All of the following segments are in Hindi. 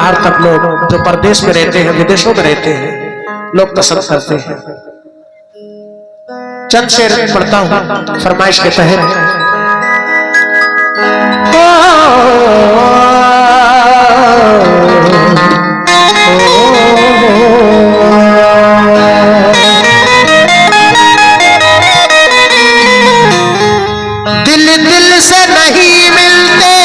बाहर तक लोग जो परदेश में रहते हैं, विदेशों में रहते हैं, लोग पसंद करते हैं। चंद शेर पढ़ता हूं फरमाइश के तहत। दिल दिल से नहीं मिलते,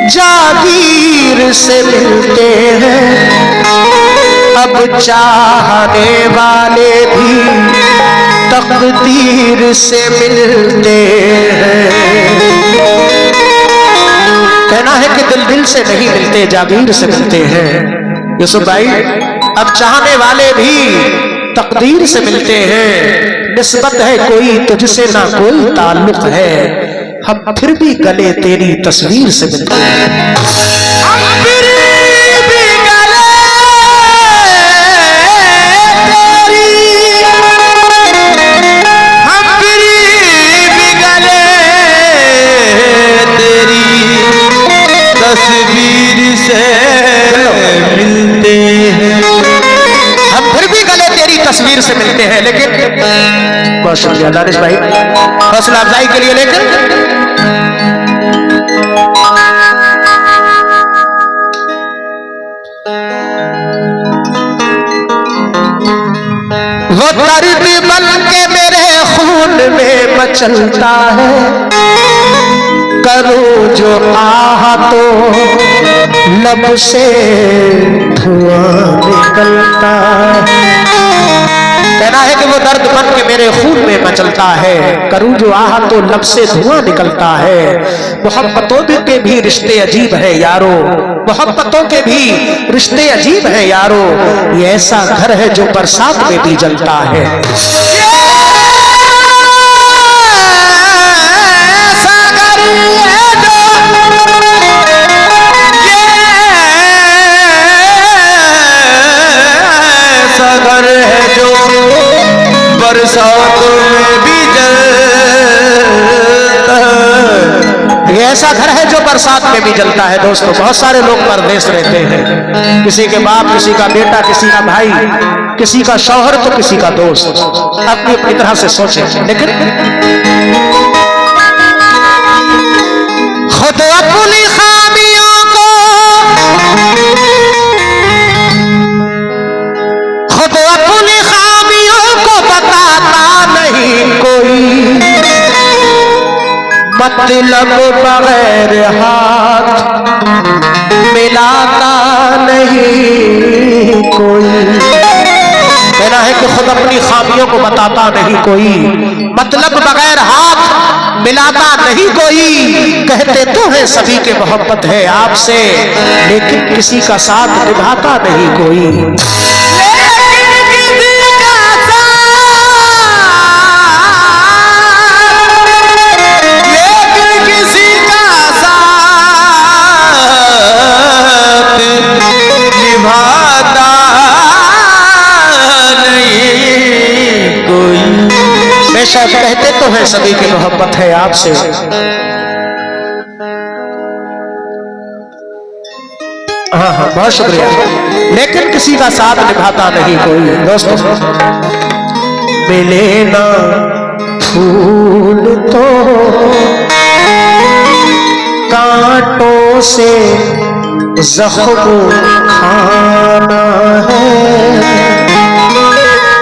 जागीर से मिलते हैं। अब चाहने वाले भी तकदीर से मिलते हैं। कहना है कि दिल दिल से नहीं मिलते, जागीर से मिलते हैं। यूसुफ भाई, अब चाहने वाले भी तकदीर से मिलते हैं। निस्बत है कोई तुझसे ना कोई ताल्लुक है, हम फिर भी गले तेरी तस्वीर से मिलते हैं। तस्वीर से मिलते हैं, हम फिर भी गले तेरी तस्वीर से मिलते हैं। लेकिन बहुत शुक्रिया दानिश भाई हौसला अफजाई के लिए। लेकिन वो दर्द बन के मेरे खून में मचलता है, करूं जो आहा तो लब से धुआं निकलता है। कहना है कि वो दर्द बन के मेरे खून में मचलता है, करूं जो आहा तो लब से धुआं निकलता है। मोहब्बतों के भी रिश्ते अजीब है यारो, मोहब्बतों के भी रिश्ते अजीब है यारो। ये ऐसा घर है जो बरसात में भी जलता है। घर है जो बरसात में भी जलता है। ये ऐसा घर है जो बरसात में भी जलता है। दोस्तों, बहुत सारे लोग परदेश रहते हैं, किसी के बाप, किसी का बेटा, किसी का भाई, किसी का शौहर तो किसी का दोस्त, अपनी अपनी तरह से सोचे। लेकिन खुद अपनी खामियों को, खुद अपनी खामियों को बताता नहीं कोई, मतलब बगैर हाथ मिलाता नहीं कोई। कहना है कि खुद अपनी खामियों को बताता नहीं कोई, मतलब बगैर हाथ मिलाता नहीं कोई। कहते तो है सभी के मोहब्बत है आपसे, लेकिन किसी का साथ निभाता नहीं कोई। बेशक कहते तो है सभी की मोहब्बत है आपसे, हाँ हाँ बहुत शुक्रिया, लेकिन किसी का साथ निभाता नहीं कोई। दोस्तों, मिले ना फूल तो कांटों से जख्म खाना है।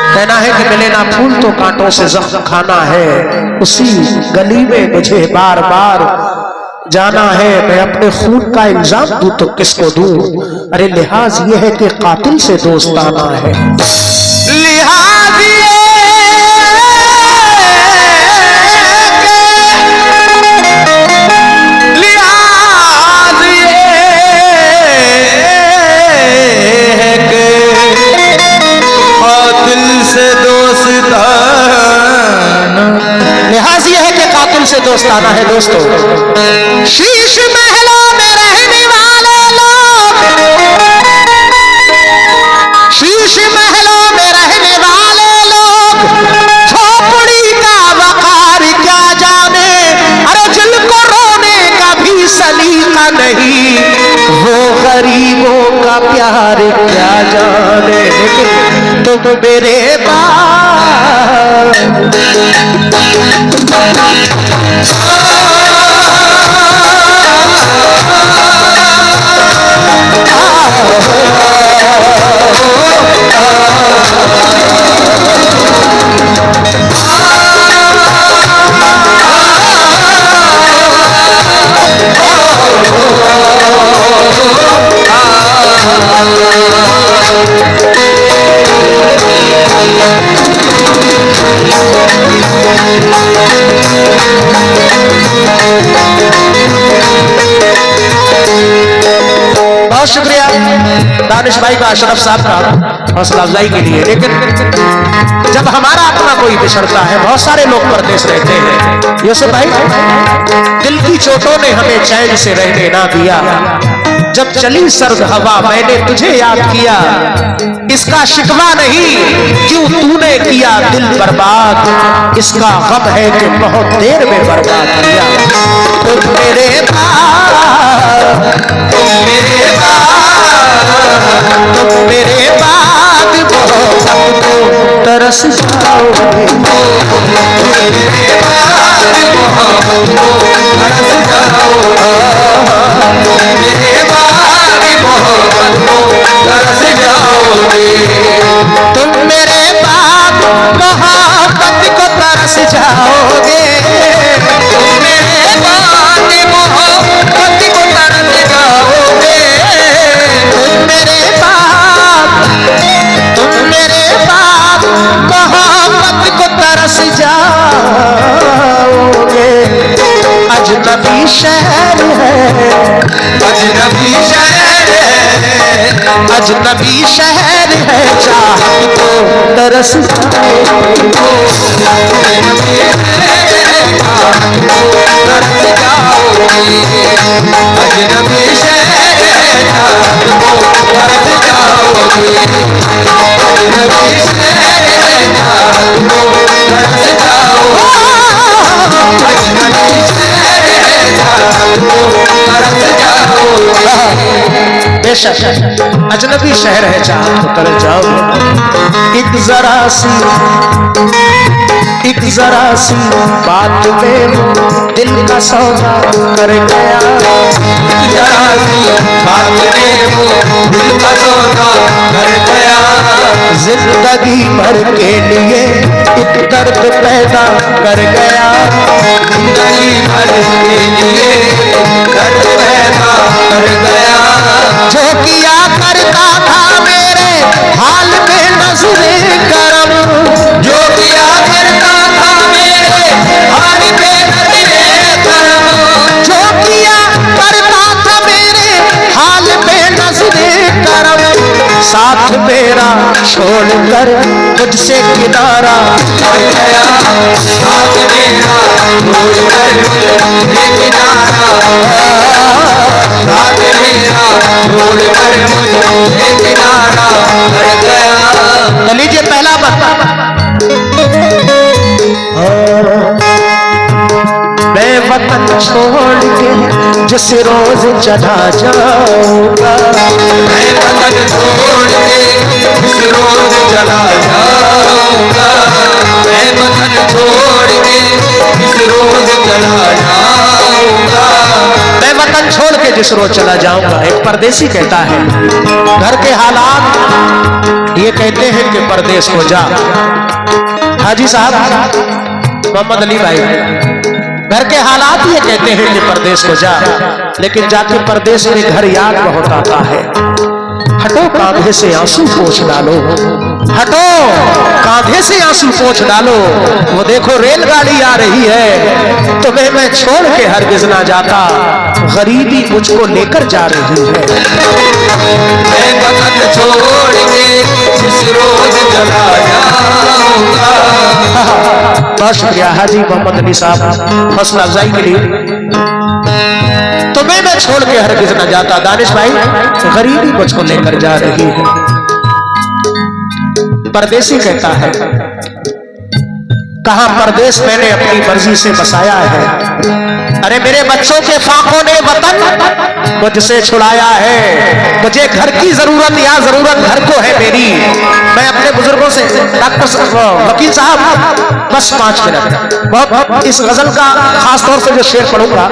कहना है कि मिले ना फूल तो कांटों से जख्म खाना है, उसी गली में मुझे बार बार जाना है। मैं अपने खून का इल्जाम दूं तो किसको दूं? अरे लिहाज ये है कि कातिल से दोस्ताना है। लिहाज से दोस्ताना है। दोस्तों, शीश महलों में रहने वाले लोग, शीश महलों में रहने वाले लोग झोपड़ी का वकार क्या जाने। अरे जिनको रोने का भी सलीका नहीं, गरीबों का प्यार क्या जाने, लेकिन तुम मेरे बहुत शुक्रिया दानिश भाई का, अशरफ साहब का हौसला अफजाई के लिए। लेकिन जब हमारा अपना कोई बिछड़ता है, बहुत सारे लोग परदेश रहते हैं, यूसुफ भाई दिल की चोटों ने हमें चैन से रहने ना दिया, जब चली सर्द हवा मैंने तुझे याद किया, इसका शिकवा नहीं क्यों तूने किया दिल बर्बाद, इसका गम है कि बहुत देर में बर्बाद किया। तुम मेरे तुम मेरे बाद मोहब्बत को तरस जाओगे, मेरे बाद मोहब्बत को तरस जाओगे, मेरे बाद मोहब्बत को तरस जाओगे, तुम मेरे बाद मोहब्बत को तरस जाओगे, तुम मेरे बाद मोहब्बत को तरस जाओगे, तुम मेरे बाद मोहब्बत को तरस जाओगे। अजनबी शहर है, अजनबी शहर है, अजनबी शहर है, चाहत को तरस जाओगे, तरस जाओगे, अजनबी शहर है, चाहत को तरस जाओगे, अजनबी शहर है, चाहत को तरस जाओगे, अजनबी शहर है, चाहत को तरस जाओगे। बेशक अजनबी शहर है, चाहत को तरस जाओगे। एक जरा सी बात में दिल का सौदा कर गया, जरा सी बात में दिल का सौदा कर गया, जिंदगी भर के लिए एक दर्द पैदा कर गया, जिंदगी भर के लिए दर्द पैदा कर गया, जो किया करता था मेरे हाल में नजरे करम, जो किया करता था मेरे हाल में नजरे करम, जो किया करता था मेरे हाल में नजरे करम, साथ मेरा छोड़कर मुझसे किनारा कर गया, साथ मेरा छोड़कर मुझसे किनारा, साथ मेरा छोड़कर मुझसे किनारा कर गया। तो लीजिए पहला बता, मैं वतन छोड़ के जिस रोज चला जाऊंगा, मैं वतन छोड़ के जिस रोज चला जाऊंगा, मैं वतन छोड़ के जिस रोज चला जाऊंगा, मैं वतन छोड़ के जिस रोज चला जाऊंगा। एक परदेसी कहता है, घर के हालात ये कहते हैं कि परदेश को जा। हाजी साहब मोहम्मद अली भाई, घर के हालात ये कहते हैं कि परदेश को जा, लेकिन जाके परदेश में घर याद बहुत आता है। हटो कांधे से आंसू पोंछ डालो, हटो कांधे से आंसू पोंछ डालो, वो देखो रेलगाड़ी आ रही है, तुम्हें मैं छोड़ के हरगिज ना जाता, गरीबी मुझको लेकर जा रही है। मैं वतन छोड़ के जिस रोज चला जाऊंगा। बहुत शुक्रिया हाजी मोहम्मद अली साहब हौसला अफजाई के लिए। तुम्हें मैं छोड़ के हरगिज न जाता, दानिश भाई गरीबी मुझको लेकर जा रही है। परदेसी कहता है, कहां परदेश मैंने अपनी मर्जी से बसाया है, अरे मेरे बच्चों के फाकों ने वतन मुझसे छुड़ाया है, मुझे घर की जरूरत या जरूरत घर को है मेरी। मैं अपने बुजुर्गों से वकील साहब बस 5 मिनट, बहुत इस गजल का खास तौर से जो शेर पढ़ूंगा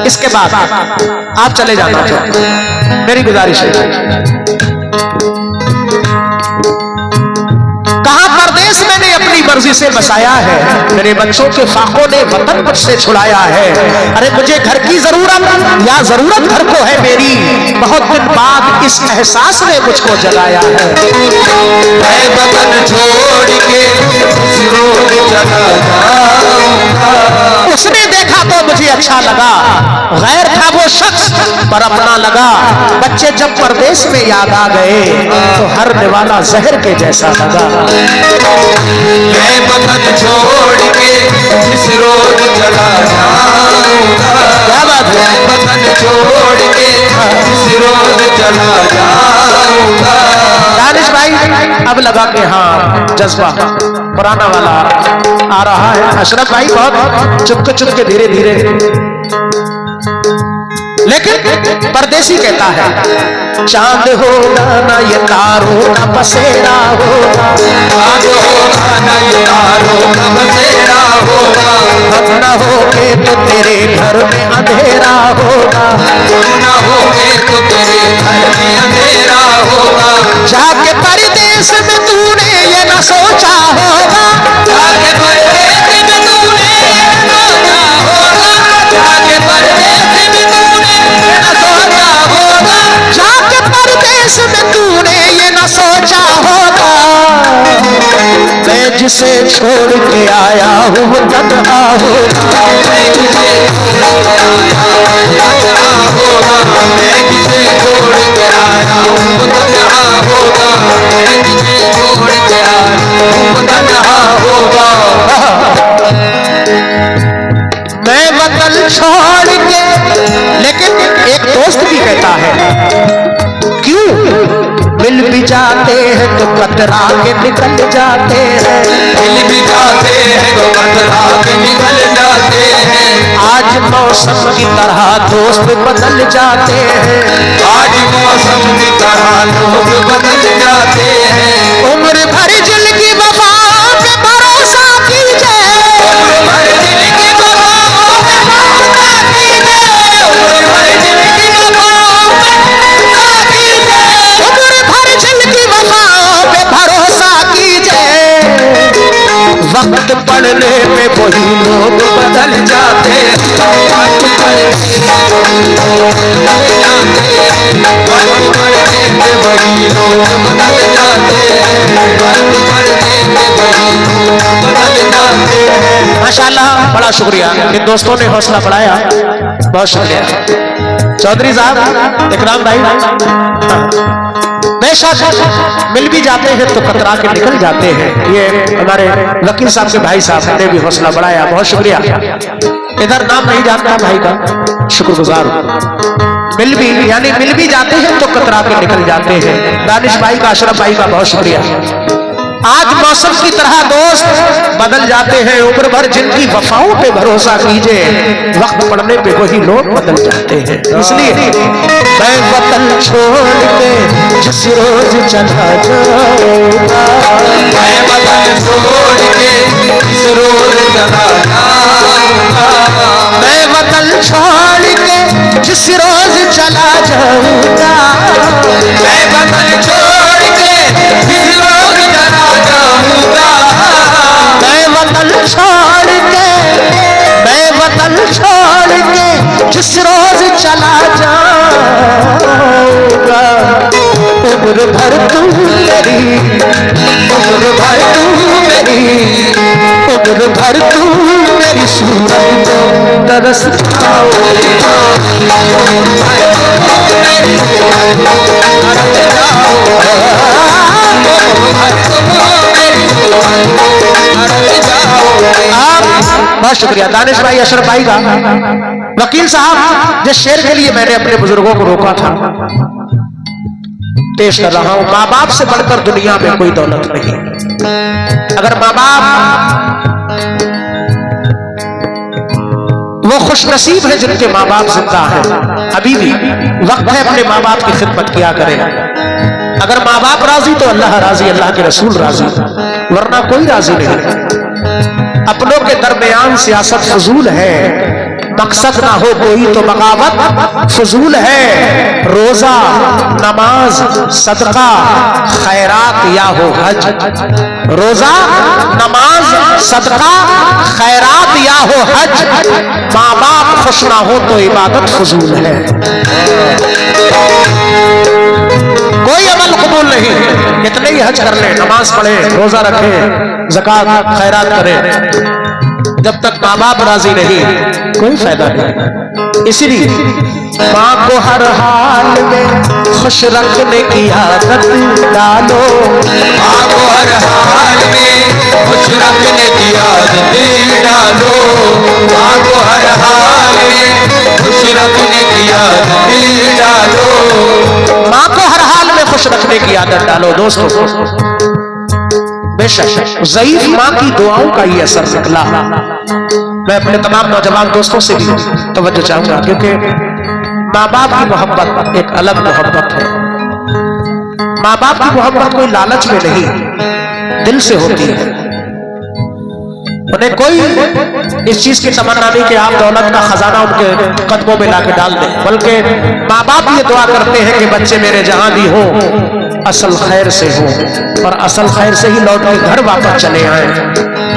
इसके बाद आप चले जाना, मेरी गुजारिश है। कहां परदेश मैंने अपनी मर्जी से बसाया है, मेरे बच्चों के फाकों ने वतन मुझसे छुड़ाया है। अरे मुझे घर की जरूरत या जरूरत घर को है मेरी, बहुत दिन बाद इस एहसास ने मुझको जगाया है। मैं वतन छोड़ के रोज चला जाऊंगा। उसने देखा तो मुझे अच्छा लगा, गैर था वो शख्स पर अपना लगा। बच्चे जब परदेश में याद आ गए तो हर निवाला जहर के जैसा लगा। मैं वतन छोड़ के जिस रोज चला जाऊंगा। क्या बात है? वतन छोड़ के जिस रोज चला जाऊंगा। दानिश भाई अब लगा के हाँ जज्बा पुराना वाला आ रहा है। अशरफ भाई बहुत चुपके धीरे धीरे, लेकिन परदेसी कहता है चांद होगा ना ये तारों का बसेरा होगा, चांद होगा ना ये तारों का बसेरा होगा। हम न होगे तो तेरे घर में अंधेरा होगा, हम न होगे तो तेरे घर में अंधेरा होगा। जाके परदेश में तूने ये न सोचा होगा, जाके परदेश में तूने ये न सोचा होगा। जाके परदेश में तूने ये न सोचा होगा। जाके परदेश में तूने ये न सोचा होगा। मैं जिसे छोड़ के आया हूँ वो तन्हा होगा, मैं किसे छोड़ के आया हूँ वो तन्हा होगा। मैं किसे छोड़ के आया हूँ वो तन्हा होगा। मैं वतन छोड़ के। लेकिन एक दोस्त भी कहता है क्यों मिल भी जाते हैं तो कतरा के निकल जाते हैं, मिल भी जाते हैं तो कतरा के निकल जाते हैं। आज मौसम की तरह दोस्त बदल जाते हैं, आज मौसम की तरह लोग बदल जाते हैं। उम्र भर दिल की वफा पे भरोसा कीजिए, उम्र भर दिल की वफाओं पे भरोसा कीजिए। उम्र भर दिल की वफाओं पे भरोसा कीजिए। उम्र भर दिल की वफाओं पे भरोसा कीजिए। वक्त पड़ने पे वही लोग बदल जाते हैं। वक्त पड़ने पे वही लोग बदल जाते हैं। वक्त पड़ने पे वही लोग बदल जाते हैं। माशाल्लाह, बड़ा शुक्रिया इन दोस्तों ने हौसला बढ़ाया, बहुत शुक्रिया। चौधरी साहब, इकराम भाई, बेशक मिल भी जाते हैं तो कतरा के निकल जाते हैं। ये हमारे वकील साहब के भाई साहब ने भी हौसला बढ़ाया, बहुत शुक्रिया। इधर नाम नहीं जानता भाई का, शुक्रगुजार हूं। मिल भी यानी मिल भी जाते हैं तो कतरा के निकल जाते हैं। दानिश भाई का, अशरफ भाई का बहुत शुक्रिया। आज मौसम की तरह दोस्त बदल जाते हैं, उम्र भर जिनकी वफाओं पे भरोसा कीजिए, वक्त पड़ने पे वही लोग बदल जाते हैं। इसलिए मैं वतन छोड़ के जिस रोज चला जाऊंगा, मैं वतन छोड़ के जिस रोज चला जाऊंगा। मैं वतन छोड़ के जिस रोज चला जाऊंगा, मैं वतन छोड़ के जिस रोज चला जाऊंगा। मैं वतन छोड़ के, मैं वतन छोड़ के जिस रोज चला जाऊंगा। उम्र भर तू मेरी, उम्र भर तू मेरी, उम्र भर तू मेरी सूरत को तरस बहुत शुक्रिया दानिश भाई, अशरफ भाई का। वकील साहब, जिस शेर के लिए मैंने अपने बुजुर्गों को रोका था पेश कर रहा हूं। माँ बाप से बढ़कर दुनिया में कोई दौलत नहीं। अगर माँ बाप वो खुशनसीब है जिनके माँ बाप जिंदा हैं। अभी भी वक्त है अपने माँ बाप की खिदमत किया करें। अगर माँ बाप राजी तो अल्लाह राजी, अल्लाह के रसूल राजी, वरना कोई राजी नहीं। अपनों के दरमियान सियासत फजूल है, मकसद ना हो कोई तो बगावत फजूल है। रोजा, नमाज, सदका, खैरात या हो हज। रोजा, नमाज, सदका, खैरात या हो हज। माँ बाप खुश ना हो तो इबादत फजूल है। कोई अमल कबूल नहीं। कितने ही हज कर ले, नमाज पढ़े, रोजा रखे, ज़कात खैरात करे, जब तक माँ बाप राजी नहीं कोई फायदा नहीं। इसीलिए माँ को हर हाल में खुश रखने की आदत डालो। माँ को हर हाल में खुश रखने की आदत डालो। माँ को हर हाल में खुश रखने की आदत डालो। माँ को हर हाल में खुश रखने की आदत डालो। दोस्तों, बेशक ज़ईफ माँ की दुआओं का ये असर निकला। मैं अपने तमाम नौजवान दोस्तों से भी तवज्जो चाहूंगा, क्योंकि माँ बाप की मोहब्बत एक अलग मोहब्बत है। माँ बाप की मोहब्बत कोई लालच में नहीं, दिल से होती है। उन्हें कोई इस चीज की तमन्ना नहीं कि आप दौलत का खजाना उनके कदमों में लाके डाल दें, बल्कि माँ बाप ये दुआ करते हैं कि बच्चे मेरे जहां भी हो असल खैर से हो और असल खैर से ही लौट के घर वापस चले आए।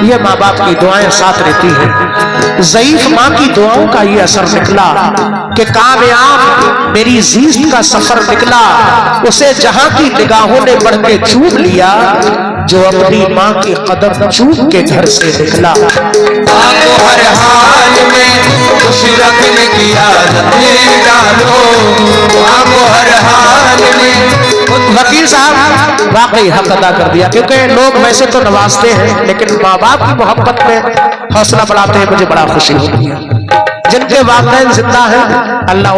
ये माँ बाप की दुआएं साथ रहती हैं। ज़ईफ माँ की दुआओं का ये असर निकला कि कामयाब मेरी जीत का सफर निकला। उसे जहां की निगाहों ने बढ़ के चूम लिया, जो अपनी माँ की कदम चूम के घर से निकला। माँ को हर हाल में खुश रखने की आदत डालो। माँ को हर हाल में। वकील साहब वाकई हक अदा कर दिया, क्योंकि लोग वैसे तो नवाजते हैं लेकिन माँ बाप की मोहब्बत में हौसला बढ़ाते हैं। मुझे बड़ा खुशी होती है। जिनके वालिदैन जिंदा हैं अल्लाह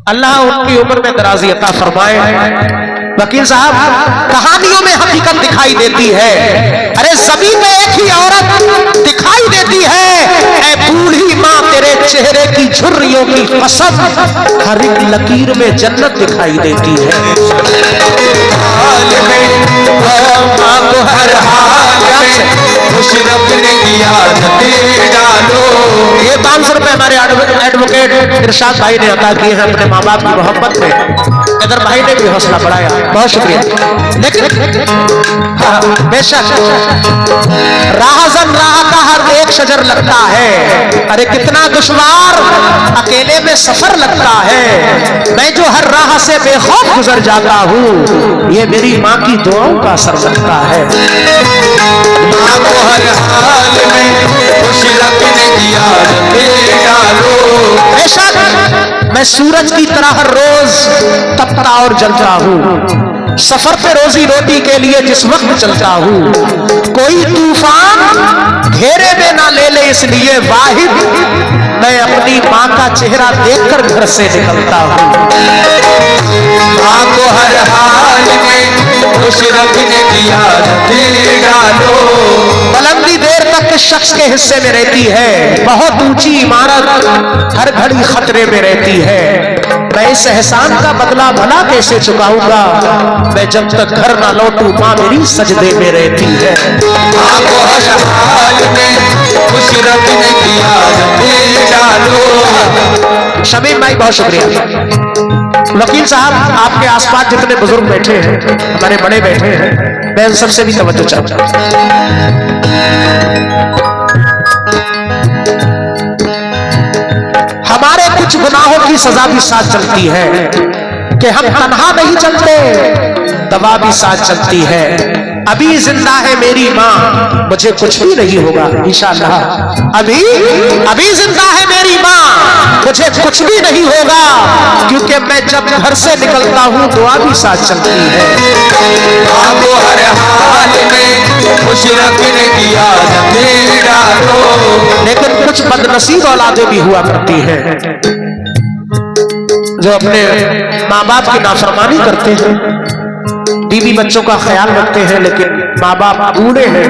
अल्लाह उनकी उम्र में दराजी अता फरमाए। वकील साहब, कहानियों में हकीकत दिखाई देती है। अरे जमीन में एक ही औरत दिखाई देती है। ऐ बूढ़ी माँ, तेरे चेहरे की झुर्रियों की कसम, हर एक लकीर में जन्नत दिखाई देती है। हाल में माँ को हर हाल में खुश रखने की आदत डालो। ये 500 रुपए हमारे एडवोकेट इरशाद भाई ने अता किए हैं अपने माँ बाप की मोहब्बत में। इधर भाई ने भी हौसला बढ़ाया, बहुत शुक्रिया। लेकिन बेशक राहज़न राह का हर एक शजर लगता है। अरे कितना दुश्वार अकेले में सफर लगता है। मैं जो हर राह से बेखौफ गुजर जाता हूँ, ये मेरी माँ की दुआओं का असर लगता है। माँ को हर हाल में खुश रखने की आदत डालो। बेशक मैं सूरज की तरह हर रोज तपता और जलता हूँ। सफर पे रोजी रोटी के लिए जिस वक्त चलता हूँ, कोई तूफान घेरे में ना ले ले, इसलिए वाहिद मैं अपनी माँ का चेहरा देखकर घर से निकलता हूँ। माँ को हर हाल में खुश रखने की आदत डालो। बुलंदी देर तक किस शख्स के हिस्से में रहती है, बहुत ऊंची इमारत हर घड़ी खतरे में रहती है। मैं इस एहसान का बदला भला कैसे चुकाऊंगा, मैं जब तक घर ना लौटूं माँ मेरी सजदे में रहती है। माँ को हर हाल में खुश रखने की आदत डालो। शमीम भाई बहुत शुक्रिया। वकील साहब, आपके आसपास जितने बुजुर्ग बैठे हैं, हमारे बड़े बैठे हैं, मैं उन सबसे भी तवज्जो चाहता हूं। हमारे कुछ गुनाहों की सजा भी साथ चलती है कि हम तन्हा नहीं चलते, दवा भी साथ चलती है। अभी जिंदा है मेरी माँ, मुझे कुछ भी नहीं होगा इंशाअल्लाह। अभी जिंदा है मेरी माँ, मुझे कुछ भी नहीं होगा, क्योंकि मैं जब घर से निकलता हूँ दुआ भी साथ चलती है। माँ को हर हाल में खुश रखने की आदत डालो। लेकिन कुछ बदनसीब औलादें भी हुआ करती हैं जो अपने माँ बाप की नाफरमानी करते हैं, बीवी बच्चों का ख्याल रखते हैं, लेकिन माँ बाप बूढ़े हैं,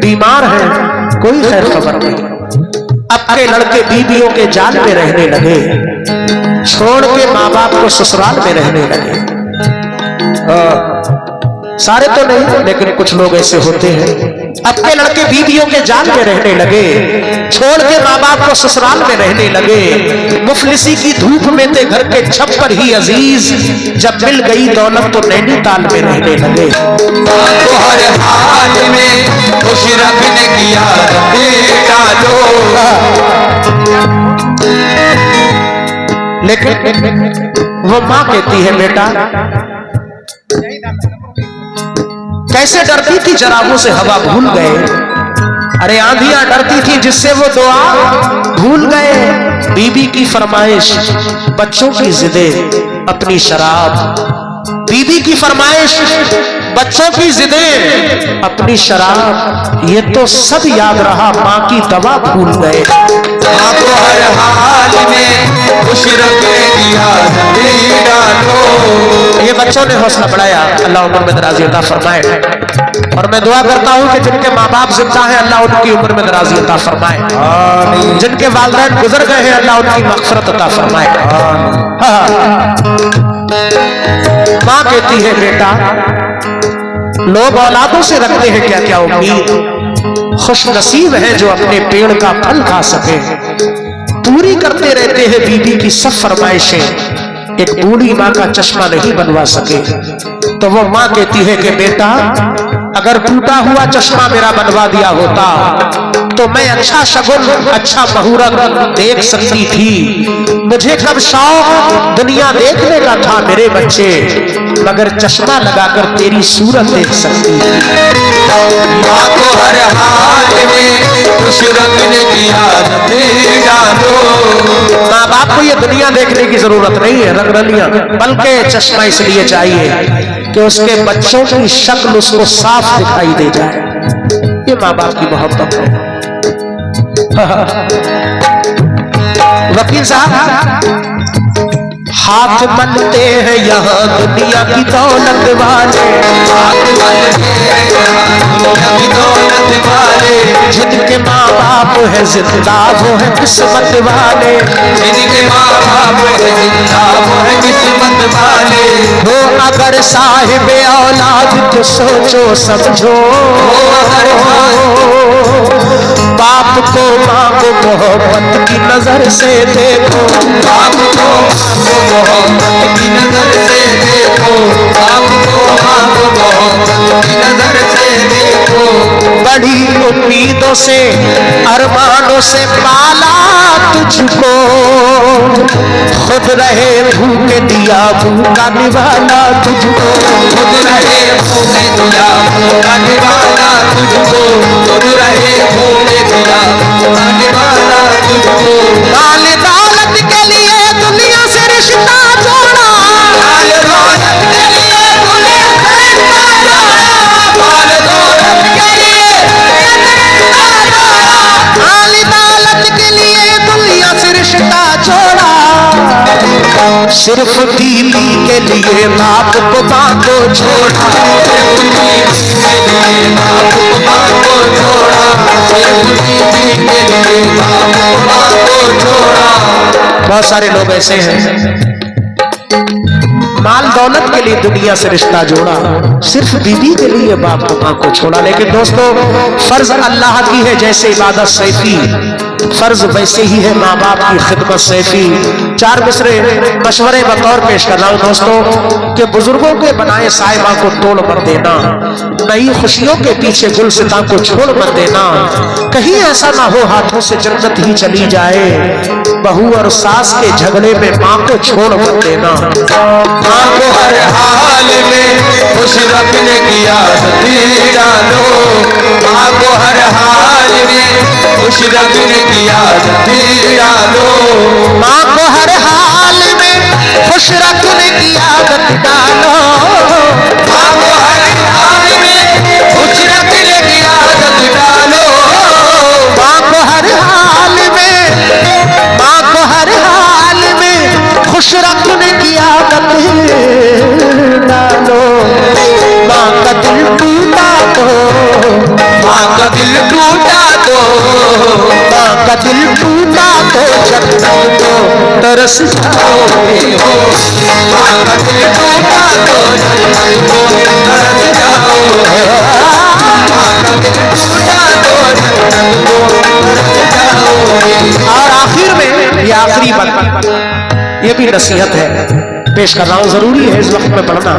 बीमार हैं, कोई खैर खबर नहीं। अपने लड़के बीबियों के जाल में रहने लगे, छोड़ के माँ बाप को ससुराल में रहने लगे। सारे तो नहीं, लेकिन कुछ लोग ऐसे होते हैं, अपने लड़के बीबियों के जाल में रहने लगे, छोड़ के माँ बाप को ससुराल में रहने लगे। मुफलिसी की धूप में थे घर के छप्पर ही अजीज, जब मिल गई दौलत तो नैनीताल में रहने लगे। तो हर हाल में खुश रखने की आदत डालो। लेकिन वो माँ कहती है, बेटा कैसे डरती थी जराबों से हवा भूल गए। अरे आंधियां डरती थी जिससे वो दुआ भूल गए। बीबी की फरमाइश, बच्चों की जिदें, अपनी शराब। बीबी की फरमाइश, बच्चों की जिदें, अपनी शराब, ये तो सब याद रहा, माँ की दवा भूल गए। माँ को हर हाल में खुश रखने की आदत डालो। ये बच्चों ने हौसला बढ़ाया, अल्लाह उम्र में दराज़ी अता फरमाए। और मैं दुआ करता हूँ कि जिनके माँ बाप जिंदा हैं, अल्लाह उनकी उम्र में दराज़ी अता फरमाए। जिनके वालिदैन गुजर गए हैं, अल्लाह उनकी मग़फ़िरत अता फरमाए। माँ कहती है, बेटा लोग औलादों से रखते हैं क्या क्या उम्मीद, खुश नसीब है जो अपने पेड़ का फल खा सके। पूरी करते रहते हैं बीबी की सब फरमाइशें, एक बूढ़ी माँ का चश्मा नहीं बनवा सके। तो वो माँ कहती है कि बेटा अगर टूटा हुआ चश्मा मेरा बनवा दिया होता तो मैं अच्छा शगुन, अच्छा मुहूर्त देख सकती थी। मुझे कब शौक दुनिया देखने का था मेरे बच्चे, मगर चश्मा लगाकर तेरी सूरत देख सकती थी। माँ को हर हाल में खुश रखने की आदत डालो। माँ बाप को ये दुनिया देखने की जरूरत नहीं है रंगरलियां, बल्कि चश्मा इसलिए चाहिए कि उसके बच्चों की शक्ल उसको साफ दिखाई दे जाए। ये माँ बाप की मोहब्बत है। वकील साहब, हाथ मलते हैं यहाँ दुनिया की दौलत वाले, हाथ मलते हैं यहाँ दुनिया की दौलत वाले। जिनके माँ बाप है जिंदा वो है किस्मत वाले, जिनके माँ बाप है जिंदा वो है किस्मत वाले। हो अगर साहिब औलाद तो सोचो समझो, बाप को माँ को मोहब्बत की नजर से देखो, बाप को मोहब्बत की नजर से देखो, बाप को मोहब्बत की नजर से देखो। बड़ी उम्मीदों से अरमानों से पाला तुझको, खुद रहे भूखे दिया भूखा निवाला तुझको, खुद रहे भूखे दिया भूखा निवाला तुझको, खुद रहे भूखे दिया भूखा निवाला तुझको। माल दौलत के लिए दुनिया से रिश्ता जोड़ा, माल दौलत के लिए दुनिया से रिश्ता जोड़ा, माल दौलत के लिए माल दौलत के लिए दुनिया से रिश्ता जोड़ा, सिर्फ बीवी के लिए बाप को माँ को छोड़ा, बहुत सारे लोग ऐसे हैं माल दौलत के लिए दुनिया से रिश्ता जोड़ा, सिर्फ बीवी के लिए बाप को माँ को छोड़ा। लेकिन दोस्तों फर्ज अल्लाह की है जैसे इबादत सैफी, फर्ज वैसे ही है माँ बाप की खिदमत सैफी। चार मिसरे मशवरे बतौर पेश कर रहा हूँ दोस्तों कि बुजुर्गों के बनाए साहिबा को तोड़ मत देना, नई खुशियों के पीछे गुलसिता को छोड़ मत देना, कहीं ऐसा ना हो हाथों से जन्नत ही चली जाए। बहू और सास के झगड़े में माँ को छोड़ मत देना। माँ को हर हाल में खुश रखने की आदत डालो, माँ को हर हाल में खुश रखने की आदत डालो, माँ को हर हाल में खुश रखने की आदत डालो, माँ को हर हाल में खुश रखने की आदत डालो, माँ को हर हाल में, माँ को हर हाल में खुश रखने की आदत डालो। माँ का दिल टूटा तो माँ का दिल टूटा तो माँ का दिल टूटा तो जन्नत को तरस जाओगे हो। माँ का दिल टूटा तो जन्नत को तरस जाओगे। माँ का दिल टूटा तो जन्नत को तरस जाओगे। और आखिर में ये आखिरी बात, ये भी नसीहत है, पेश कर रहा हूं, जरूरी है इस वक्त में पढ़ना।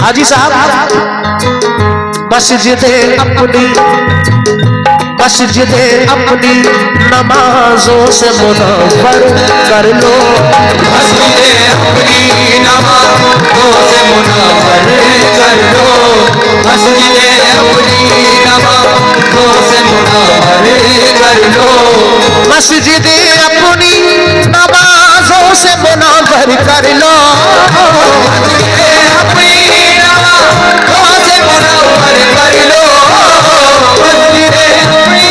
हाजी साहब मस्जिदे अपनी नमाजों से मुनव्वर कर लो। मस्जिदे अपनी नमाज़ों से मुनव्वर कर लो। मस्जिदे अपनी नमाज़ों से मुनव्वर कर लो। मस्जिदे अपनी नमाजों से मुनव्वर कर लो। मस्जिदे अपनी नमाज़ों से मुनव्वर कर लो। मस्जिदे अपनी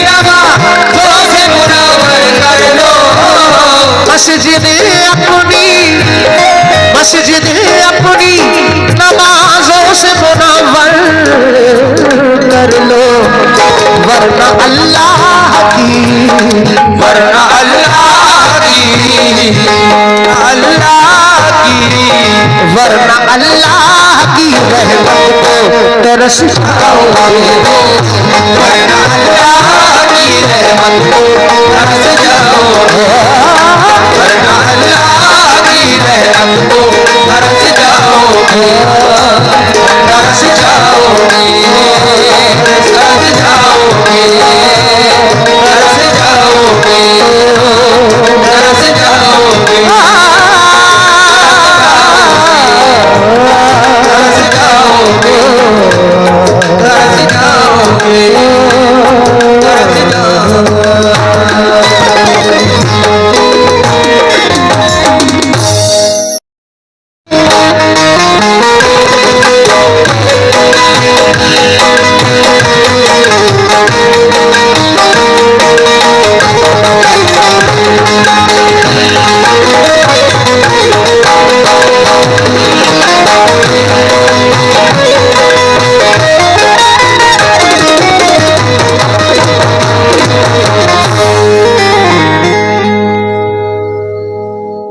नमाज़ों से मुनव्वर कर लो। मस्जिदे अपनी नमाजों से मुनव्वर कर लो, वरना अल्लाह की वरना वरना अल्लाह की रहमत को तरस जाओगे। वरना अल्लाह की रहमत को तरस जाओगे। वरना अल्लाह की रहमत को तरस जाओगे। तरस जाओगे। तरस जाओगे। तरस जाओगे। तरस जाओगे। तरस जाओगे। तरस जाओगे। तरस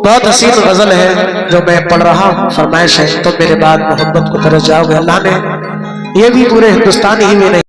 बहुत हसीन गजल है जो मैं पढ़ रहा हूँ, फरमाइश है तो मेरे बाद मोहब्बत को तरस जाओगे। अल्लाह ने ये भी पूरे हिंदुस्तान ही में नहीं